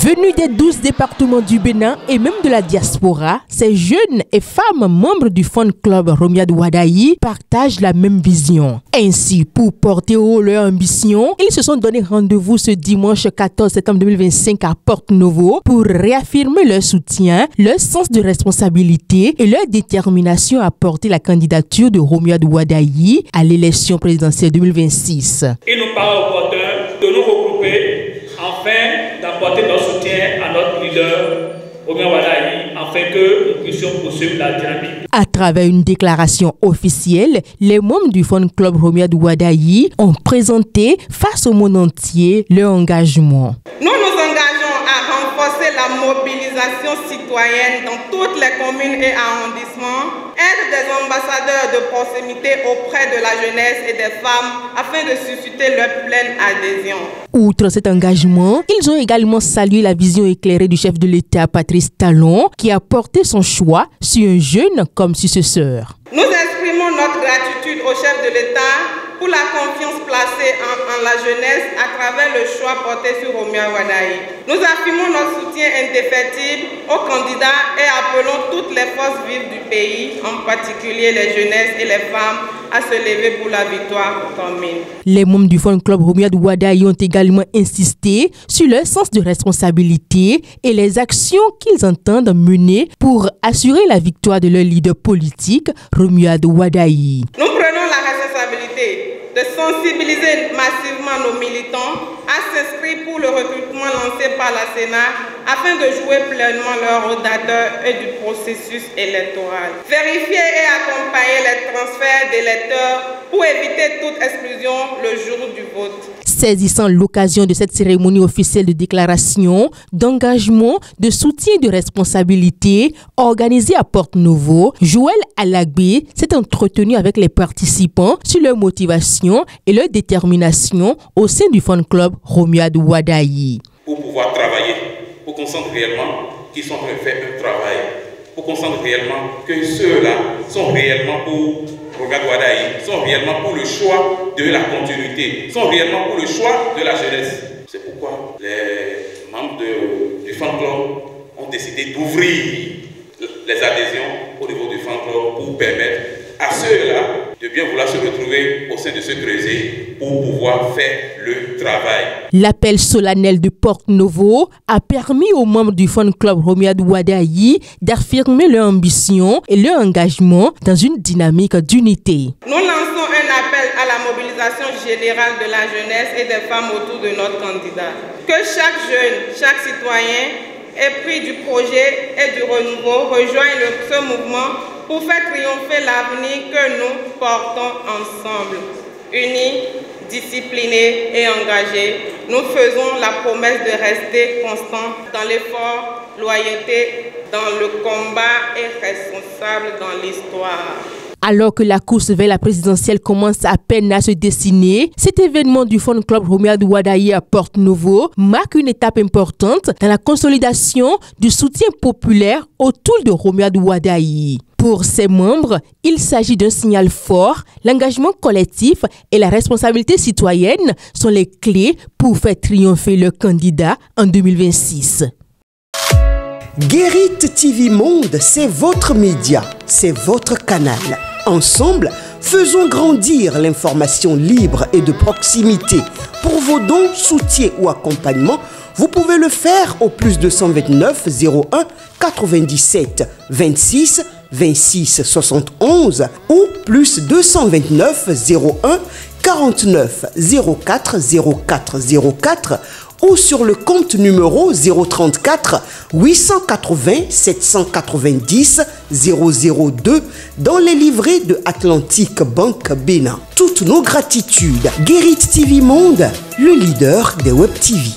Venus des 12 départements du Bénin et même de la diaspora, ces jeunes et femmes membres du Fan Club Romiad Wadayi partagent la même vision. Ainsi, pour porter haut leur ambition, ils se sont donné rendez-vous ce dimanche 14 septembre 2025 à Porte-Novo pour réaffirmer leur soutien, leur sens de responsabilité et leur détermination à porter la candidature de Romiad Wadayi à l'élection présidentielle 2026. Il nous paraît opportun de nous regrouper afin d'apporter notre soutien à notre leader, Romiad Wadayi, afin que nous puissions poursuivre la dynamique. À travers une déclaration officielle, les membres du Fan Club Romiad Wadayi ont présenté face au monde entier leur engagement. Nous nous engageons à renforcer la mobilisation citoyenne dans toutes les communes et arrondissements, être des ambassadeurs de proximité auprès de la jeunesse et des femmes afin de susciter leur pleine adhésion. Outre cet engagement, ils ont également salué la vision éclairée du chef de l'État, Patrice Talon, qui a porté son choix sur un jeune comme successeur. Nous exprimons notre gratitude au chef de l'État pour la confiance placée en la jeunesse à travers le choix porté sur Romiad Wadayi. Nous affirmons notre soutien indéfectible au candidat et appelons toutes les forces vives du pays, en particulier les jeunesses et les femmes, à se lever pour la victoire commune. Les membres du Fan Club Romiad Wadayi ont également insisté sur leur sens de responsabilité et les actions qu'ils entendent mener pour assurer la victoire de leur leader politique, Romiad Wadayi. Nous prenons la responsabilité de sensibiliser massivement nos militants à s'inscrire pour le recrutement lancé par la Sénat afin de jouer pleinement leur rôle d'acteur et du processus électoral. Vérifier et accompagner les transferts d'électeurs pour éviter toute exclusion le jour du vote. Saisissant l'occasion de cette cérémonie officielle de déclaration, d'engagement, de soutien et de responsabilité organisée à Porte-Novo, Joël Alagbé s'est entretenu avec les participants sur leur motivation et leur détermination au sein du Fan Club Romiad Wadayi. Pour pouvoir travailler, pour qu'on sente réellement qu'ils sont en train de faire un travail, pour qu'on sente réellement que ceux-là sont réellement pour Romiad Wadayi, sont réellement pour le choix de la continuité, sont réellement pour le choix de la jeunesse. C'est pourquoi les membres du Fan Club ont décidé d'ouvrir les adhésions au niveau du Fan Club pour permettre à ceux-là de bien vouloir se retrouver au sein de ce creuset pour pouvoir faire le travail. L'appel solennel de Porte-Novo a permis aux membres du Fan Club Romiad Wadayi d'affirmer leur ambition et leur engagement dans une dynamique d'unité. Nous lançons un appel à la mobilisation générale de la jeunesse et des femmes autour de notre candidat. Que chaque jeune, chaque citoyen épris du projet et du renouveau rejoigne ce mouvement pour faire triompher l'avenir que nous portons ensemble. Unis, disciplinés et engagés, nous faisons la promesse de rester constants dans l'effort, loyauté, dans le combat et responsables dans l'histoire. Alors que la course vers la présidentielle commence à peine à se dessiner, cet événement du Fan Club Romiad Wadayi à Porte-Novo marque une étape importante dans la consolidation du soutien populaire autour de Romiad Wadayi. Pour ses membres, il s'agit d'un signal fort. L'engagement collectif et la responsabilité citoyenne sont les clés pour faire triompher le candidat en 2026. Guérit TV Monde, c'est votre média, c'est votre canal. Ensemble, faisons grandir l'information libre et de proximité. Pour vos dons, soutiens ou accompagnements, vous pouvez le faire au plus 229 01 97 26 26 71 ou plus 229 01 49 04 04 04 ou sur le compte numéro 034 880 790 002 dans les livrets de Atlantic Bank Bénin. Toutes nos gratitudes. Guérit TV Monde, le leader des Web TV.